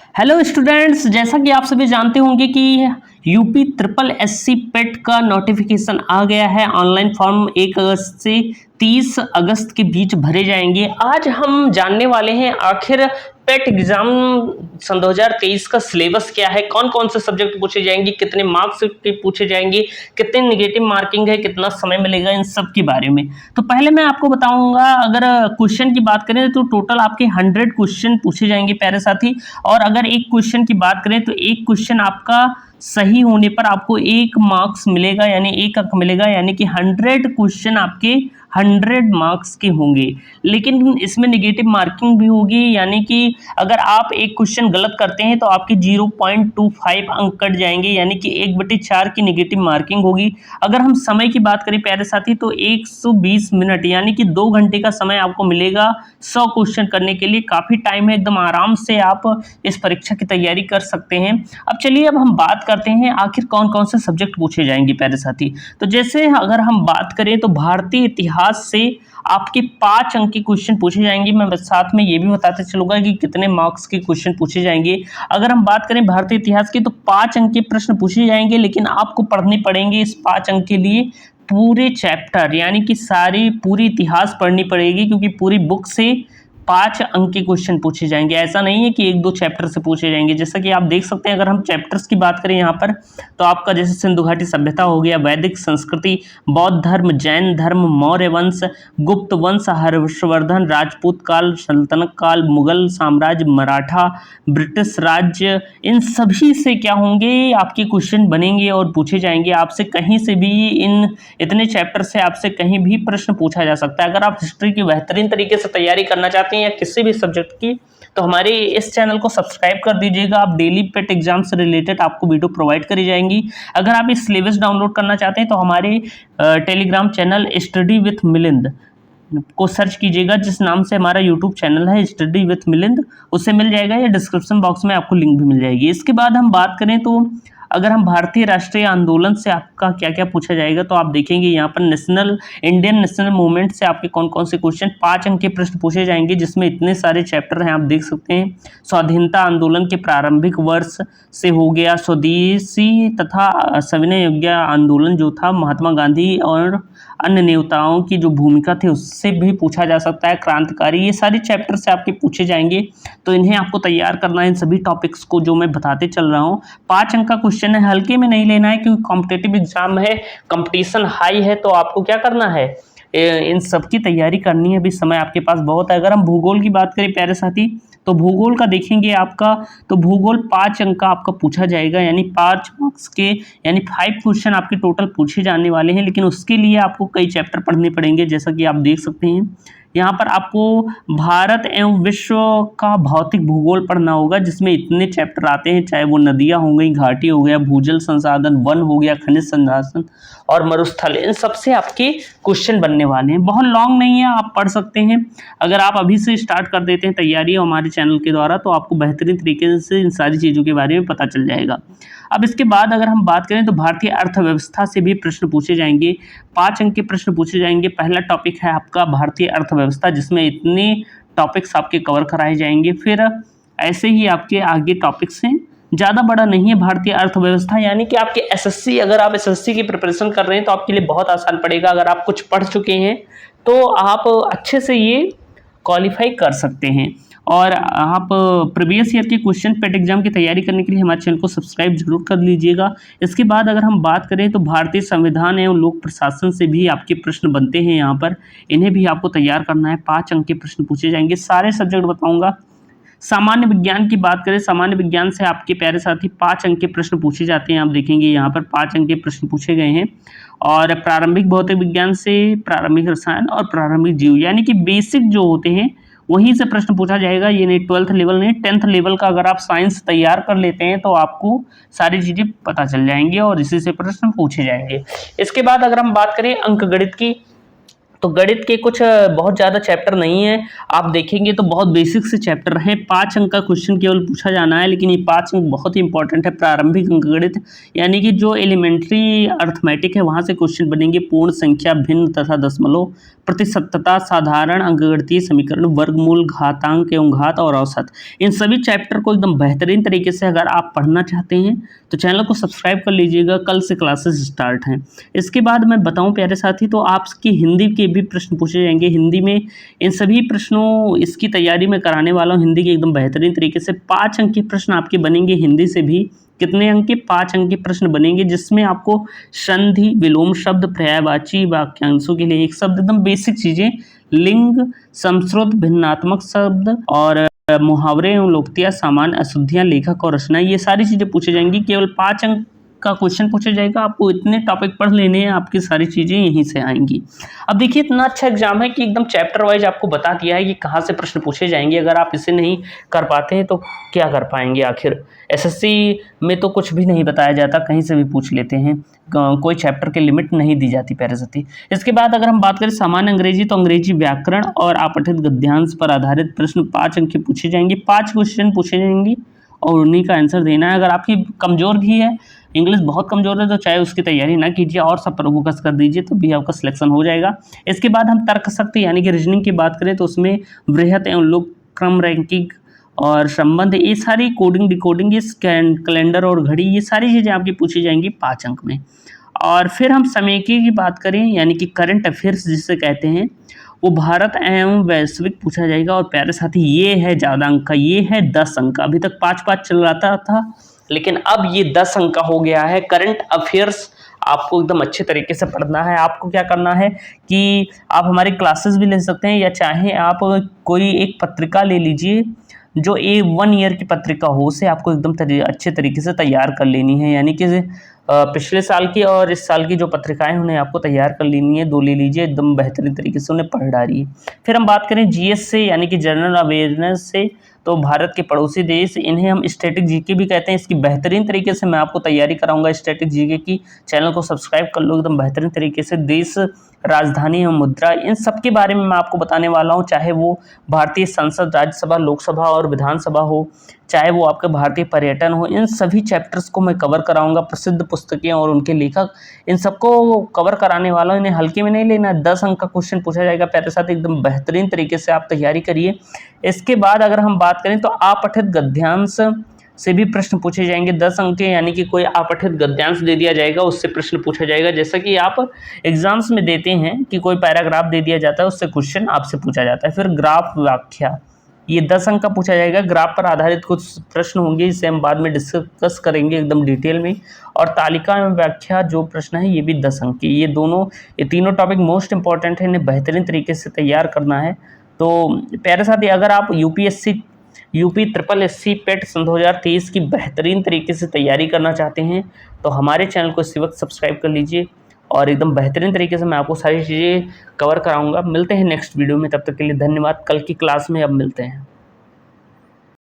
Hello students, जैसा कि आप सभी जानते होंगे कि यूपी ट्रिपल एससी पेट का नोटिफिकेशन आ गया है। ऑनलाइन फॉर्म 1 अगस्त से 30 अगस्त के बीच भरे जाएंगे। आज हम जानने वाले हैं आखिर पेट एग्जाम सन 2023 का सिलेबस क्या है, कौन कौन से सब्जेक्ट पूछे जाएंगे, कितने मार्क्स के पूछे जाएंगे, कितने नेगेटिव मार्किंग है, कितना समय मिलेगा, इन सब के बारे में। तो पहले मैं आपको बताऊंगा, अगर क्वेश्चन की बात करें तो टोटल आपके 100 क्वेश्चन पूछे जाएंगे प्यारे साथी। और अगर एक क्वेश्चन की बात करें तो एक क्वेश्चन आपका सही होने पर आपको 1 मार्क्स मिलेगा, यानी 1 अंक मिलेगा, यानी कि 100 क्वेश्चन आपके 100 मार्क्स के होंगे। लेकिन इसमें नेगेटिव मार्किंग भी होगी, यानी कि अगर आप एक क्वेश्चन गलत करते हैं तो आपके 0.25 अंक कट जाएंगे, यानी कि 1/4 की नेगेटिव मार्किंग होगी। अगर हम समय की बात करें प्यारे साथी तो 120 मिनट यानी कि 2 घंटे का समय आपको मिलेगा 100 क्वेश्चन करने के लिए। काफ़ी टाइम है, एकदम आराम से आप इस परीक्षा की तैयारी कर सकते हैं। अब चलिए, अब हम बात करते हैं आखिर कौन कौन से सब्जेक्ट पूछे जाएंगे प्यारे साथी। तो जैसे अगर हम बात करें तो भारतीय इतिहास से आपके 5 अंक के क्वेश्चन पूछे जाएंगे। मैं साथ में ये भी बताते चलूंगा कि कितने मार्क्स के क्वेश्चन पूछे जाएंगे। अगर हम बात करें भारतीय इतिहास की तो 5 अंक के प्रश्न पूछे जाएंगे, लेकिन आपको पढ़ने पड़ेंगे इस 5 अंक के लिए पूरे चैप्टर, यानी कि सारी पूरी इतिहास पढ़नी पड़ेगी, क्योंकि पूरी बुक से 5 अंक के क्वेश्चन पूछे जाएंगे। ऐसा नहीं है कि 1-2 चैप्टर से पूछे जाएंगे। जैसा कि आप देख सकते हैं, अगर हम चैप्टर्स की बात करें यहाँ पर तो आपका जैसे सिंधु घाटी सभ्यता हो गया, वैदिक संस्कृति, बौद्ध धर्म, जैन धर्म, मौर्य वंश, गुप्त वंश, हर्षवर्धन, राजपूत काल, सल्तनत काल, मुगल साम्राज्य, मराठा, ब्रिटिश राज्य, इन सभी से क्या होंगे आपके क्वेश्चन बनेंगे और पूछे जाएंगे। आपसे कहीं से भी इन इतने चैप्टर से आपसे कहीं भी प्रश्न पूछा जा सकता है। अगर आप हिस्ट्री की बेहतरीन तरीके से तैयारी करना चाहते हैं या किसी भी सब्जेक्ट की, तो हमारे इस चैनल को सब्सक्राइब कर दीजिएगा। आप डेली पेट एग्जाम से रिलेटेड आपको वीडियो प्रोवाइड करी जाएंगी। अगर आप इस सिलेबस डाउनलोड करना चाहते हैं तो हमारे Telegram channel study with Milind को सर्च कीजिएगा, जिस नाम से हमारा यूट्यूब चैनल है स्टडी विथ मिलिंद, उससे मिल जाएगा, या डिस्क्रिप्शन बॉक्स में आपको लिंक भी मिल जाएगी। इसके बाद हम बात करें तो अगर हम भारतीय राष्ट्रीय आंदोलन से आपका क्या क्या पूछा जाएगा, तो आप देखेंगे यहाँ पर इंडियन नेशनल मूवमेंट से आपके कौन कौन से क्वेश्चन 5 अंक के प्रश्न पूछे जाएंगे, जिसमें इतने सारे चैप्टर हैं आप देख सकते हैं। स्वाधीनता आंदोलन के प्रारंभिक वर्ष से हो गया, स्वदेशी तथा सविनय योग्य आंदोलन जो था, महात्मा गांधी और अन्य नेताओं की जो भूमिका थी उससे भी पूछा जा सकता है, क्रांतिकारी, ये सारे चैप्टर से आपके पूछे जाएंगे। तो इन्हें आपको तैयार करना है, इन सभी टॉपिक्स को जो मैं बताते चल रहा हूँ। 5 अंक का क्वेश्चन है, हल्के में नहीं लेना है, क्योंकि कॉम्पिटेटिव एग्जाम है, कंपटीशन हाई है। तो आपको क्या करना है, इन सब की तैयारी करनी है। अभी समय आपके पास बहुत है। अगर हम भूगोल की बात करें प्यारे साथी तो भूगोल का देखेंगे आपका, तो भूगोल 5 अंक का आपका पूछा जाएगा, यानी 5 मार्क्स के, यानी 5 क्वेश्चन आपके टोटल पूछे जाने वाले हैं। लेकिन उसके लिए आपको कई चैप्टर पढ़ने पड़ेंगे, जैसा कि आप देख सकते हैं यहाँ पर आपको भारत एवं विश्व का भौतिक भूगोल पढ़ना होगा, जिसमें इतने चैप्टर आते हैं, चाहे वो नदियाँ हो गई, घाटी हो गया, भूजल संसाधन, वन हो गया, खनिज संसाधन और मरुस्थल, इन सबसे आपके क्वेश्चन बनने वाले हैं। बहुत लॉन्ग नहीं है, आप पढ़ सकते हैं। अगर आप अभी से स्टार्ट कर देते हैं तैयारी हमारे चैनल के द्वारा, तो आपको बेहतरीन तरीके से इन सारी चीज़ों के बारे में पता चल जाएगा। अब इसके बाद अगर हम बात करें तो भारतीय अर्थव्यवस्था से भी प्रश्न पूछे जाएंगे, 5 अंक के प्रश्न पूछे जाएंगे। पहला टॉपिक है आपका भारतीय अर्थव्यवस्था, जिसमें इतने टॉपिक्स आपके कवर कराए जाएंगे। फिर ऐसे ही आपके आगे टॉपिक्स हैं, ज़्यादा बड़ा नहीं है भारतीय अर्थव्यवस्था, यानी कि आपके एसएससी, अगर आप एसएससी की प्रिपरेशन कर रहे हैं तो आपके लिए बहुत आसान पड़ेगा। अगर आप कुछ पढ़ चुके हैं तो आप अच्छे से ये क्वालिफाई कर सकते हैं। और आप प्रीवियस ईयर के क्वेश्चन पेट एग्जाम की तैयारी करने के लिए हमारे चैनल को सब्सक्राइब जरूर कर लीजिएगा। इसके बाद अगर हम बात करें तो भारतीय संविधान एवं लोक प्रशासन से भी आपके प्रश्न बनते हैं यहाँ पर, इन्हें भी आपको तैयार करना है। 5 अंक के प्रश्न पूछे जाएंगे, सारे सब्जेक्ट बताऊँगा। सामान्य विज्ञान की बात करें, सामान्य विज्ञान से आपके प्यारे साथी 5 अंक के प्रश्न पूछे जाते हैं। आप देखेंगे यहाँ पर 5 अंक के प्रश्न पूछे गए हैं। और प्रारंभिक भौतिक विज्ञान से प्रारंभिक रसायन और प्रारंभिक जीव, यानी कि बेसिक जो होते हैं वहीं से प्रश्न पूछा जाएगा। ये नहीं 12th लेवल नहीं, 10th लेवल का अगर आप साइंस तैयार कर लेते हैं तो आपको सारी चीज़ें पता चल जाएंगी और इसी से प्रश्न पूछे जाएंगे। इसके बाद अगर हम बात करें अंक गणित की, तो गणित के कुछ बहुत ज़्यादा चैप्टर नहीं है, आप देखेंगे तो बहुत बेसिक से चैप्टर हैं। 5 अंक का क्वेश्चन केवल पूछा जाना है, लेकिन ये 5 अंक बहुत ही इंपॉर्टेंट है। प्रारंभिक अंकगणित यानी कि जो एलिमेंट्री अर्थमेटिक है वहाँ से क्वेश्चन बनेंगे। पूर्ण संख्या, भिन्न तथा दशमलव, प्रतिशतता, साधारण अंकगणितीय समीकरण, वर्गमूल, घातांक एवं घात और औसत, इन सभी चैप्टर को एकदम बेहतरीन तरीके से अगर आप पढ़ना चाहते हैं तो चैनल को सब्सक्राइब कर लीजिएगा। कल से क्लासेस स्टार्ट हैं। इसके बाद मैं बताऊं प्यारे साथी, तो आपकी हिंदी के भी प्रश्न पूछे जाएंगे। हिंदी में इन सभी प्रश्नों इसकी तैयारी में कराने वाला हूं हिंदी के एकदम बेहतरीन तरीके से। 5 अंक के प्रश्न आपके बनेंगे हिंदी से भी। कितने अंक के? 5 अंक के प्रश्न बनेंगे, जिसमें आपको संधि, विलोम शब्द, पर्यायवाची, वाक्यांशों के लिए एक शब्द, एकदम बेसिक चीजें, लिंग, समश्रुत, भिन्नात्मक शब्द और मुहावरे एवं लोकोक्तियां, सामान्य अशुद्धियां, लेखक और रचना, ये सारी चीजें पूछी जाएंगी। केवल 5 अंक का क्वेश्चन पूछा जाएगा। आपको इतने टॉपिक पढ़ लेने हैं, आपकी सारी चीज़ें यहीं से आएंगी। अब देखिए, इतना अच्छा एग्जाम है कि एकदम चैप्टर वाइज आपको बता दिया है कि कहाँ से प्रश्न पूछे जाएंगे। अगर आप इसे नहीं कर पाते हैं तो क्या कर पाएंगे आखिर। एसएससी में तो कुछ भी नहीं बताया जाता, कहीं से भी पूछ लेते हैं, कोई चैप्टर की लिमिट नहीं दी जाती प्यारे साथी। इसके बाद अगर हम बात करें सामान्य अंग्रेजी, तो अंग्रेजी व्याकरण और अपठित गद्यांश पर आधारित प्रश्न 5 अंक के पूछे जाएंगे। 5 क्वेश्चन पूछे जाएंगे और उन्हीं का आंसर देना है। अगर आपकी कमज़ोर भी है, इंग्लिश बहुत कमज़ोर है, तो चाहे उसकी तैयारी ना कीजिए और सब पर फोकस कर दीजिए, तो भी आपका सिलेक्शन हो जाएगा। इसके बाद हम तर्क शक्ति यानी कि रीजनिंग की बात करें तो उसमें बृहत एवं लघु क्रम, रैंकिंग और संबंध, ये सारी कोडिंग, डिकोडिंग, ये कैलेंडर और घड़ी, ये सारी चीज़ें आपकी पूछी जाएंगी 5 अंक में। और फिर हम समेकी की बात करें यानी कि करंट अफेयर्स जिसे कहते हैं, वो भारत एवं वैश्विक पूछा जाएगा। और प्यारे साथी, ये है ज़्यादा अंक का, ये है 10 अंक का। अभी तक 5-5 चल रहा था, लेकिन अब ये 10 अंक का हो गया है। करंट अफेयर्स आपको एकदम अच्छे तरीके से पढ़ना है। आपको क्या करना है कि आप हमारी क्लासेस भी ले सकते हैं, या चाहे आप कोई एक पत्रिका ले लीजिए जो 1 ईयर की पत्रिका हो, उसे आपको एकदम अच्छे तरीके से तैयार कर लेनी है। यानी कि पिछले साल की और इस साल की जो पत्रिकाएं उन्हें आपको तैयार कर लेनी है। 2 ले लीजिए, एकदम बेहतरीन तरीके से उन्हें पढ़ डालिए। फिर हम बात करें जीएस से यानी कि जनरल अवेयरनेस से, तो भारत के पड़ोसी देश, इन्हें हम स्टैटिक जीके भी कहते हैं। इसकी बेहतरीन तरीके से मैं आपको तैयारी कराऊंगा स्टैटिक जीके की। चैनल को सब्सक्राइब कर लो एकदम बेहतरीन तरीके से। देश, राजधानी एवं मुद्रा, इन सब के बारे में मैं आपको बताने वाला हूँ। चाहे वो भारतीय संसद, राज्यसभा, लोकसभा और विधानसभा हो, चाहे वो आपके भारतीय पर्यटन हो, इन सभी चैप्टर्स को मैं कवर कराऊंगा। प्रसिद्ध पुस्तकें और उनके लेखक, इन सबको कवर कराने वाला हूँ। इन्हें हल्के में नहीं लेना। 10 अंक का क्वेश्चन पूछा जाएगा प्यारे साथ, एकदम बेहतरीन तरीके से आप तैयारी करिए। इसके बाद अगर हम बात करें तो अपठित गद्यांश से भी प्रश्न पूछे जाएंगे। 10 अंक के, यानी कि कोई अपठित गद्यांश दे दिया जाएगा, उससे प्रश्न पूछा जाएगा। जैसा कि आप एग्जाम्स में देते हैं कि कोई पैराग्राफ दे दिया जाता है, उससे क्वेश्चन आपसे पूछा जाता है। फिर ग्राफ व्याख्या, ये 10 अंक का पूछा जाएगा। ग्राफ पर आधारित कुछ प्रश्न होंगे, जिसे हम बाद में डिस्कस करेंगे एकदम डिटेल में। और तालिका में व्याख्या जो प्रश्न है, ये भी 10 अंक के। ये तीनों टॉपिक मोस्ट इंपॉर्टेंट है, इन्हें बेहतरीन तरीके से तैयार करना है। तो प्यारे साथी, अगर आप यूपी ट्रिपल एससी पेट सन 2023 की बेहतरीन तरीके से तैयारी करना चाहते हैं, तो हमारे चैनल को इसी वक्त सब्सक्राइब कर लीजिए। और एकदम बेहतरीन तरीके से मैं आपको सारी चीज़ें कवर कराऊंगा। मिलते हैं नेक्स्ट वीडियो में, तब तक के लिए धन्यवाद। कल की क्लास में अब मिलते हैं।